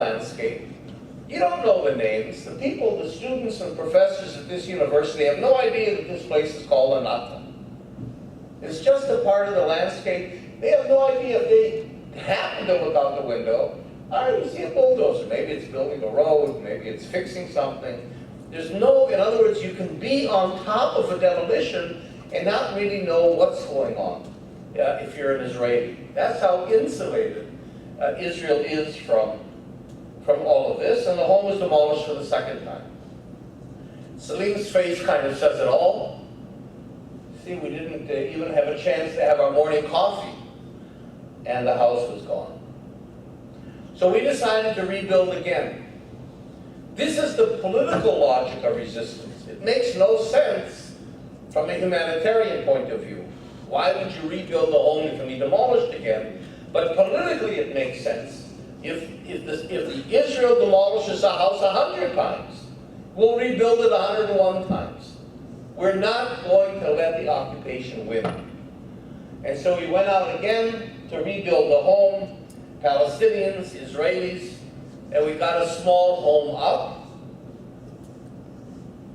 landscape. You don't know the names. The people, the students and professors at this university have no idea that this place is called Anata. It's just a part of the landscape. They have no idea if they happen to look out the window. All right, you see a bulldozer. Maybe it's building a road. Maybe it's fixing something. There's no, in other words, you can be on top of a demolition and not really know what's going on if you're an Israeli. That's how insulated Israel is from all of this, and the home was demolished for the second time. Salim's face kind of says it all. See, we didn't even have a chance to have our morning coffee, and the house was gone. So we decided to rebuild again. This is the political logic of resistance. It makes no sense from a humanitarian point of view. Why would you rebuild the home that can be demolished again? But politically it makes sense. If Israel demolishes a house 100 times, we'll rebuild it 101 times. We're not going to let the occupation win. And so we went out again to rebuild the home, Palestinians, Israelis, and we got a small home up.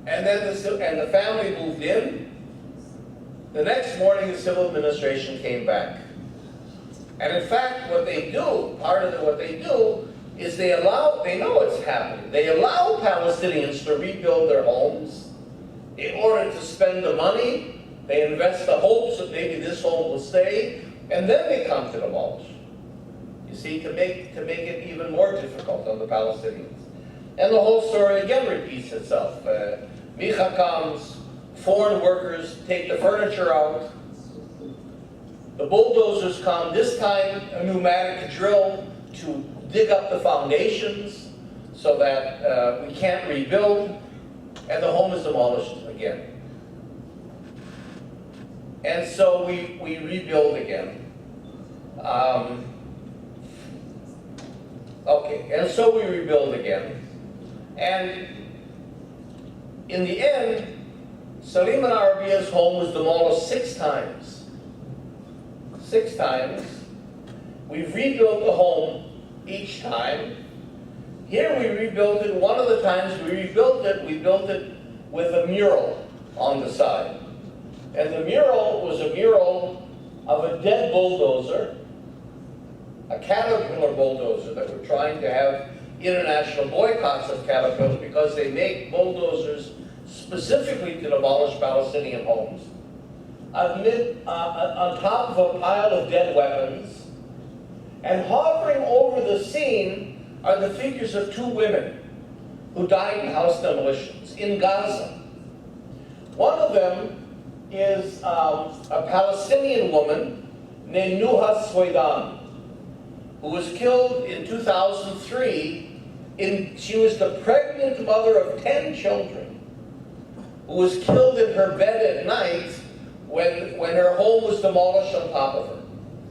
And then the family moved in. The next morning the civil administration came back. And in fact, what they do, what they do, is they know it's happening. They allow Palestinians to rebuild their homes in order to spend the money. They invest the hopes that maybe this home will stay, and then they come to demolish. You see, to make it even more difficult on the Palestinians. And the whole story again repeats itself. Micha comes, foreign workers take the furniture out. The bulldozers come, this time a pneumatic drill to dig up the foundations so that we can't rebuild, and the home is demolished again. And so we rebuild again. And so we rebuild again. And in the end, Salim and Arabia's home was demolished 6 times. 6 times. We've rebuilt the home each time. Here we rebuilt it. One of the times we built it with a mural on the side. And the mural was a mural of a dead bulldozer, a Caterpillar bulldozer that we're trying to have international boycotts of Caterpillar because they make bulldozers specifically to demolish Palestinian homes. On top of a pile of dead weapons, and hovering over the scene are the figures of 2 women who died in house demolitions in Gaza. One of them is a Palestinian woman named Nuha Swaydan, who was killed in 2003. She was the pregnant mother of 10 children, who was killed in her bed at night when her home was demolished on top of her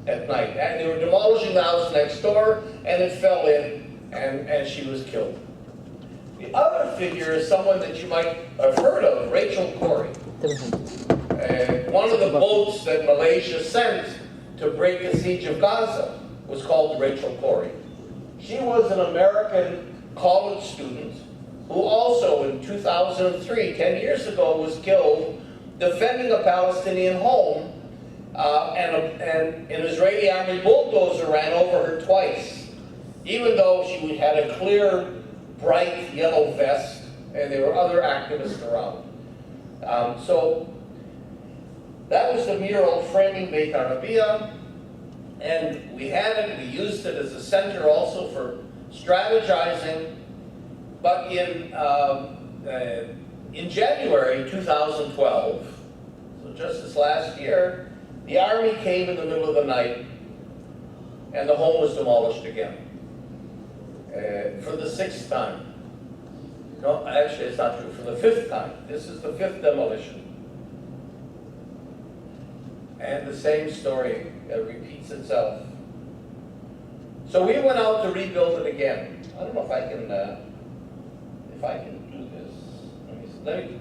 at night. And they were demolishing the house next door, and it fell in, and she was killed. The other figure is someone that you might have heard of, Rachel Corrie. One of the boats that Malaysia sent to break the siege of Gaza was called Rachel Corrie. She was an American college student who also in 2003, 10 years ago, was killed defending a Palestinian home, and an Israeli army bulldozer ran over her twice, even though she had a clear, bright yellow vest, and there were other activists around. So that was the mural framing Beit Arabia, and we had it, we used it as a center also for strategizing, but in January 2012, so just this last year, the army came in the middle of the night and the home was demolished again for the 6th time. No, actually it's not true, for the 5th time. This is the 5th demolition. And the same story repeats itself. So we went out to rebuild it again. I don't know if I can do this.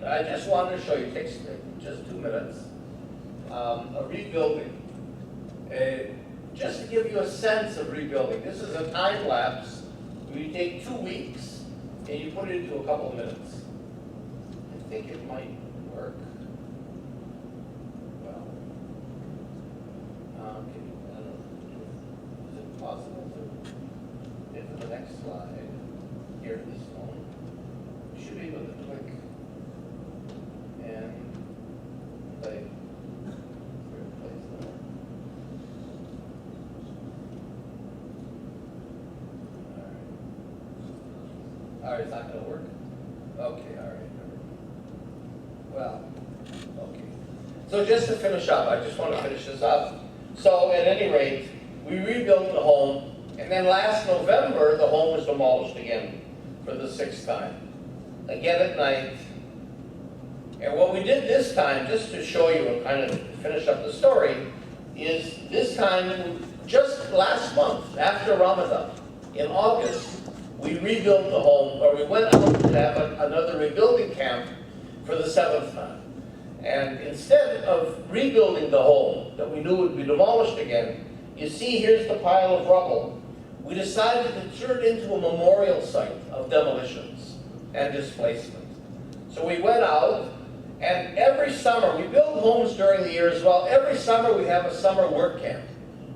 I just wanted to show you, it takes just 2 minutes, a rebuilding. Just to give you a sense of rebuilding. This is a time lapse You take 2 weeks and you put it into a couple of minutes. I think it might work. Well, is it possible to get to the next slide? Here, this one. You should be able to click and play. All right, it's not going to work? Okay, all right. Well, okay. So just to finish up, I just want to finish this up. So at any rate, we rebuilt the home, and then last November, the home was demolished again for the 6th time. Again at night. And what we did this time, just to show you and kind of finish up the story, is this time, just last month, after Ramadan, in August, we rebuilt the home, or we went out to have another rebuilding camp for the 7th time. And instead of rebuilding the home that we knew would be demolished again, you see here's the pile of rubble. We decided to turn it into a memorial site of demolitions and displacement. So we went out, and every summer, we build homes during the year as well. Every summer we have a summer work camp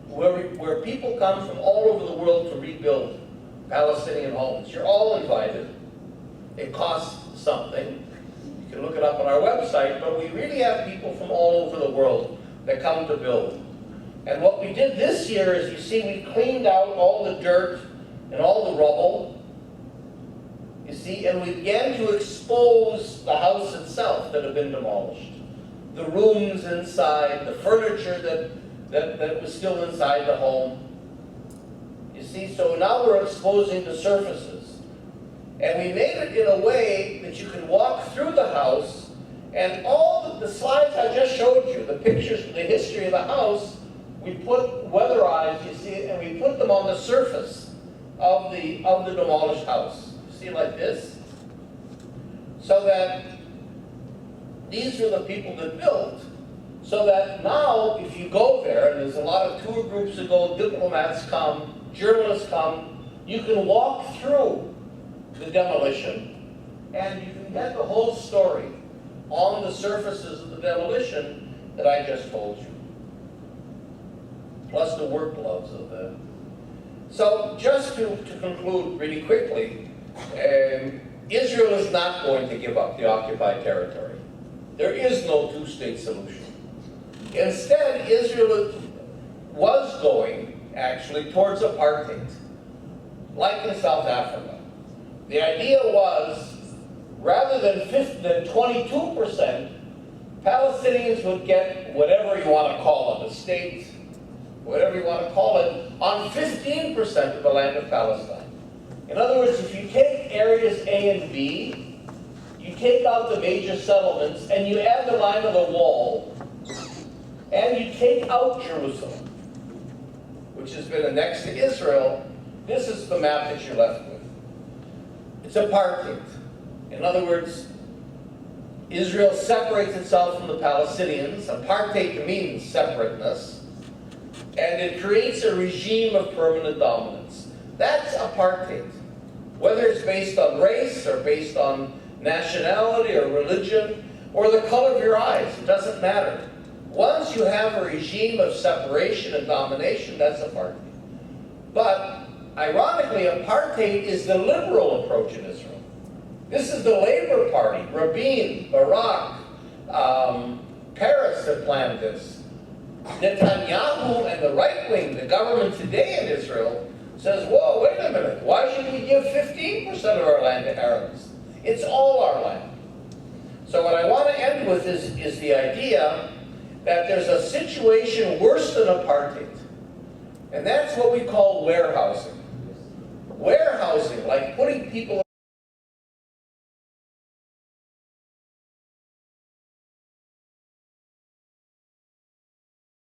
where people come from all over the world to rebuild Palestinian homes. You're all invited. It costs something. You can look it up on our website, but we really have people from all over the world that come to build. And what we did this year is, you see, we cleaned out all the dirt and all the rubble, you see, and we began to expose the house itself that had been demolished. The rooms inside, the furniture that was still inside the home. You see, so now we're exposing the surfaces. And we made it in a way that you can walk through the house, and all the slides I just showed you, the pictures, the history of the house, we put weatherized, you see, and we put them on the surface of the demolished house. You see, like this. So that these are the people that built. So that now, if you go there, and there's a lot of tour groups that go, diplomats come, journalists come, you can walk through the demolition, and you can get the whole story on the surfaces of the demolition that I just told you. Plus the work gloves of the... So just to conclude really quickly, Israel is not going to give up the occupied territory. There is no two-state solution. Instead, Israel was going, actually, towards apartheid, like in South Africa. The idea was, rather than 22%, Palestinians would get whatever you want to call it, a state, whatever you want to call it, on 15% of the land of Palestine. In other words, if you take areas A and B, you take out the major settlements, and you add the line of the wall, and you take out Jerusalem, which has been annexed to Israel, this is the map that you're left with. It's apartheid. In other words, Israel separates itself from the Palestinians. Apartheid means separateness. And it creates a regime of permanent dominance. That's apartheid. Whether it's based on race, or based on nationality, or religion, or the color of your eyes, it doesn't matter. Once you have a regime of separation and domination, that's apartheid. But, ironically, apartheid is the liberal approach in Israel. This is the Labour Party, Rabin, Barak, Peres that planned this. Netanyahu and the right wing, the government today in Israel, says, whoa, wait a minute, why should we give 15% of our land to Arabs? It's all our land. So what I want to end with is the idea that there's a situation worse than apartheid. And that's what we call warehousing. Warehousing, like putting people